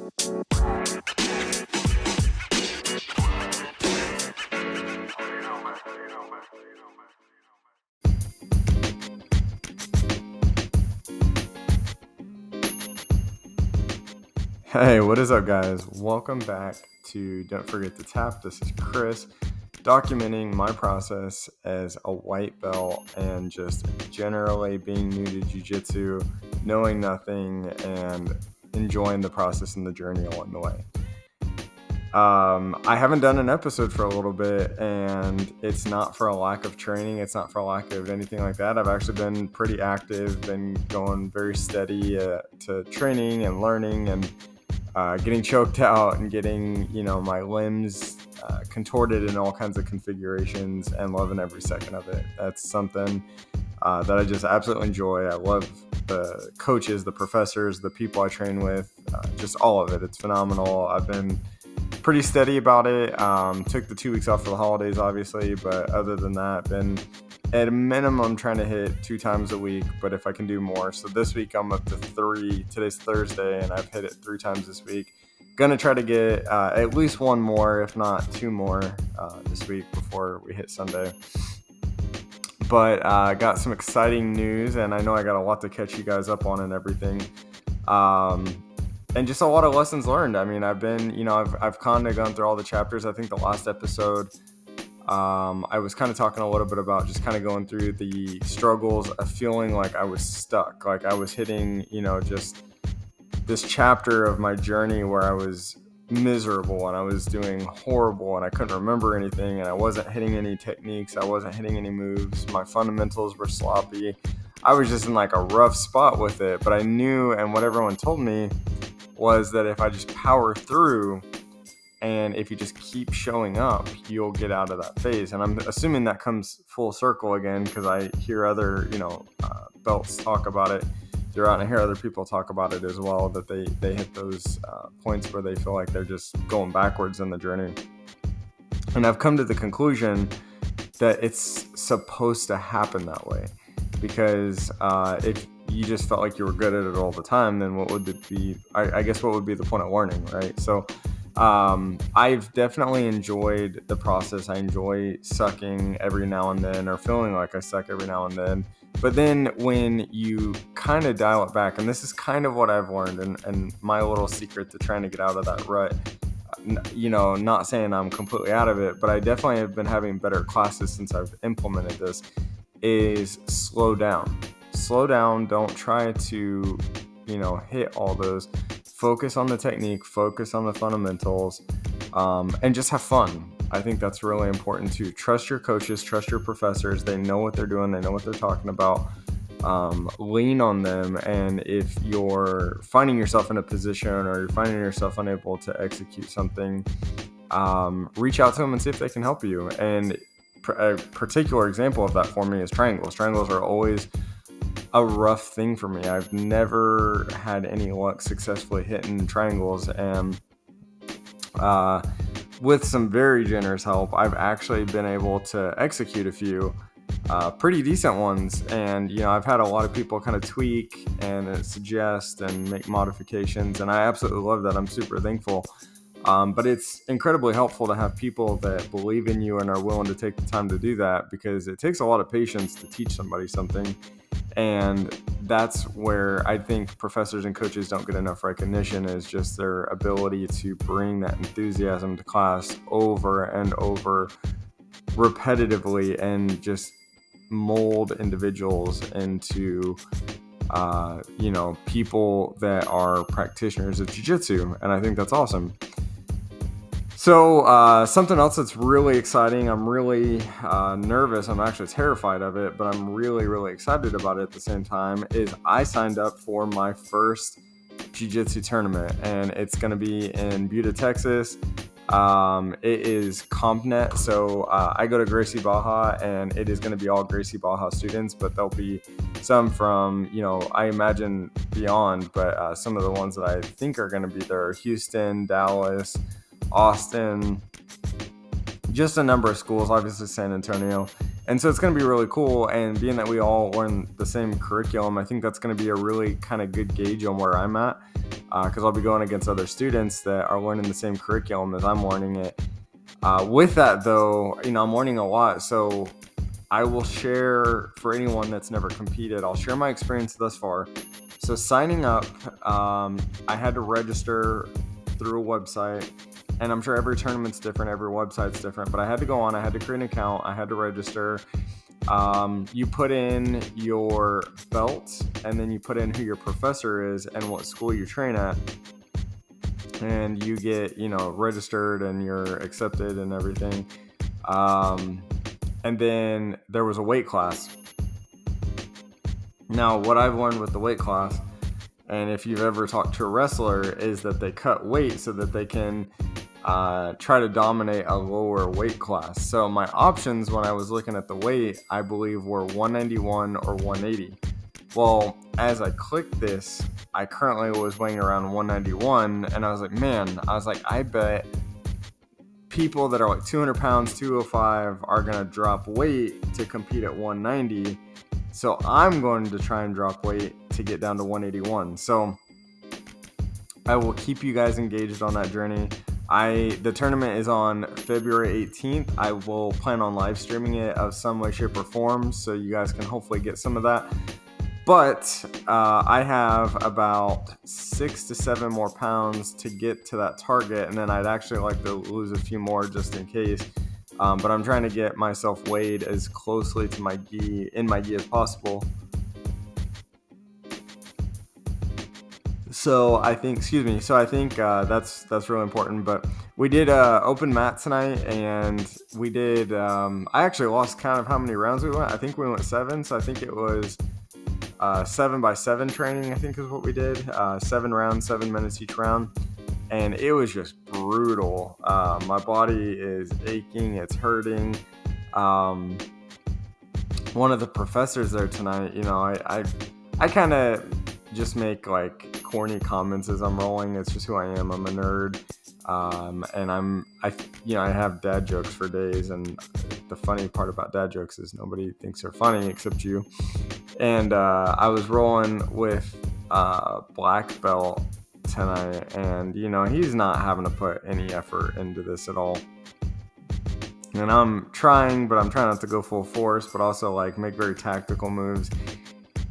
Hey, what is up, guys? Welcome back to Don't Forget to Tap. This is Chris, documenting my process as a white belt and just generally being new to jiu-jitsu, knowing nothing, and enjoying the process and the journey along the way. I haven't done an episode for a little bit, and it's not for a lack of training. It's not for a lack of anything like that. I've actually been pretty active, been going very steady to training and learning and getting choked out and getting, my limbs contorted in all kinds of configurations and loving every second of it. That's something that I just absolutely enjoy. I love the coaches, the professors, the people I train with, just all of it. It's phenomenal. I've been pretty steady about it. Took the 2 weeks off for the holidays, obviously, but other than that, been at a minimum trying to hit 2 times a week, but if I can do more. So this week I'm up to 3. Today's Thursday, and I've hit it 3 times this week. Gonna try to get at least 1 more, if not 2 more, this week before we hit Sunday. But got some exciting news, and I know I got a lot to catch you guys up on and everything. And just a lot of lessons learned. I mean, I've been, I've kind of gone through all the chapters. I think the last episode, I was kind of talking a little bit about just kind of going through the struggles of feeling like I was stuck, like I was hitting, just this chapter of my journey where I was miserable and I was doing horrible and I couldn't remember anything and I wasn't hitting any techniques. I wasn't hitting any moves. My fundamentals were sloppy. I was just in like a rough spot with it, but I knew, and what everyone told me was that if I just power through and if you just keep showing up, you'll get out of that phase. And I'm assuming that comes full circle again because I hear other, belts talk about it throughout, and I hear other people talk about it as well, that they hit those points where they feel like they're just going backwards in the journey. And I've come to the conclusion that it's supposed to happen that way, because if you just felt like you were good at it all the time, then what would it be? I guess what would be the point of learning, right? So I've definitely enjoyed the process. I enjoy sucking every now and then, or feeling like I suck every now and then. But then when you kind of dial it back, and this is kind of what I've learned, and my little secret to trying to get out of that rut, not saying I'm completely out of it, but I definitely have been having better classes since I've implemented this, is slow down. Slow down. Don't try to, hit all those. Focus on the technique, focus on the fundamentals, and just have fun. I think that's really important too. Trust your coaches, trust your professors. They know what they're doing. They know what they're talking about. Lean on them. And if you're finding yourself in a position or you're finding yourself unable to execute something, reach out to them and see if they can help you. And a particular example of that for me is triangles. Triangles are always a rough thing for me. I've never had any luck successfully hitting triangles, and with some very generous help, I've actually been able to execute a few pretty decent ones. And I've had a lot of people kind of tweak and suggest and make modifications, and I absolutely love that. I'm super thankful. But it's incredibly helpful to have people that believe in you and are willing to take the time to do that, because it takes a lot of patience to teach somebody something. And that's where I think professors and coaches don't get enough recognition, is just their ability to bring that enthusiasm to class over and over repetitively and just mold individuals into people that are practitioners of jiu-jitsu. And I think that's awesome. So something else that's really exciting, I'm really nervous, I'm actually terrified of it, but I'm really, really excited about it at the same time, is I signed up for my first jiu-jitsu tournament, and it's going to be in Buda, Texas. It is CompNet, so I go to Gracie Baja, and it is going to be all Gracie Baja students, but there'll be some from, I imagine beyond, but some of the ones that I think are going to be there are Houston, Dallas, Austin, just a number of schools, obviously San Antonio. And so it's going to be really cool. And being that we all learn the same curriculum, I think that's going to be a really kind of good gauge on where I'm at. because I'll be going against other students that are learning the same curriculum as I'm learning it. With that, though, I'm learning a lot. So I will share, for anyone that's never competed, I'll share my experience thus far. So signing up, I had to register through a website, and I'm sure every tournament's different, every website's different, but I had to go on, I had to create an account, I had to register. You put in your belt, and then you put in who your professor is and what school you train at, and you get, registered and you're accepted and everything. And then there was a weight class. Now, what I've learned with the weight class, and if you've ever talked to a wrestler, is that they cut weight so that they can try to dominate a lower weight class. So my options when I was looking at the weight, I believe, were 191 or 180. Well, as I clicked this, I currently was weighing around 191, and I was like, I bet people that are like 200 pounds, 205 are going to drop weight to compete at 190. So I'm going to try and drop weight to get down to 181. So I will keep you guys engaged on that journey. The tournament is on February 18th. I will plan on live streaming it of some way, shape, or form, so you guys can hopefully get some of that. But I have about 6 to 7 more pounds to get to that target, and then I'd actually like to lose a few more just in case. But I'm trying to get myself weighed as closely to my gi as possible. So I think that's really important. But we did open mat tonight, and we did. I actually lost count of how many rounds we went. I think we went 7. So I think it was 7x7 training, I think is what we did. 7 rounds, 7 minutes each round. And it was just brutal. My body is aching. It's hurting. One of the professors there tonight, I kind of just make like corny comments as I'm rolling. It's just who I am. I'm a nerd. And I have dad jokes for days. And the funny part about dad jokes is nobody thinks they're funny except you. And I was rolling with black belt tonight, and he's not having to put any effort into this at all, and I'm trying not to go full force, but also like make very tactical moves.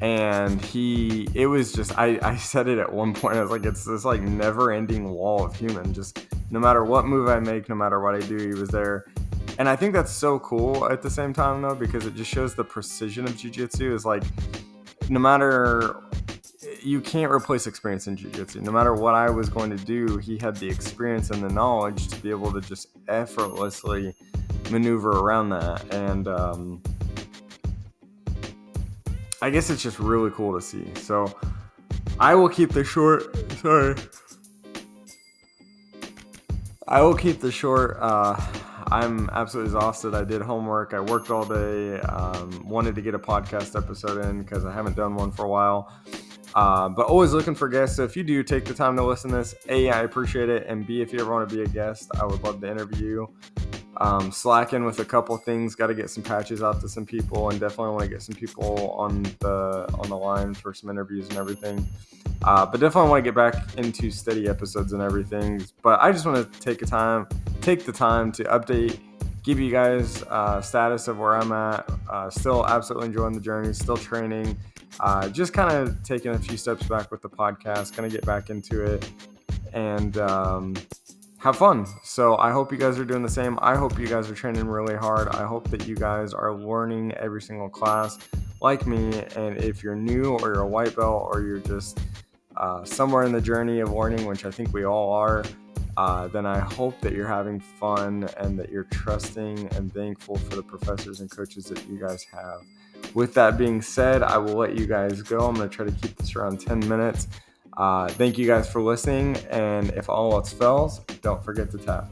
And it was just, I said it at one point, I was like, it's this like never ending wall of human, just no matter what move I make, no matter what I do, he was there. And I think that's so cool at the same time though, because it just shows the precision of jiu-jitsu is like, no matter, you can't replace experience in jiu-jitsu. No matter what I was going to do, he had the experience and the knowledge to be able to just effortlessly maneuver around that. And I guess it's just really cool to see. So I will keep this short. I'm absolutely exhausted. I did homework. I worked all day. Wanted to get a podcast episode in because I haven't done one for a while. But always looking for guests. So if you do take the time to listen to this, A, I appreciate it. And B, if you ever want to be a guest, I would love to interview you. Slacking with a couple things. Got to get some patches out to some people, and definitely want to get some people on the line for some interviews and everything. But definitely want to get back into steady episodes and everything. But I just want to take the time to update, give you guys status of where I'm at. Still absolutely enjoying the journey, still training. Just kind of taking a few steps back with the podcast, going to get back into it and have fun. So I hope you guys are doing the same. I hope you guys are training really hard. I hope that you guys are learning every single class like me. And if you're new or you're a white belt or you're just somewhere in the journey of learning, which I think we all are, then I hope that you're having fun and that you're trusting and thankful for the professors and coaches that you guys have. With that being said, I will let you guys go. I'm going to try to keep this around 10 minutes. Thank you guys for listening. And if all else fails, don't forget to tap.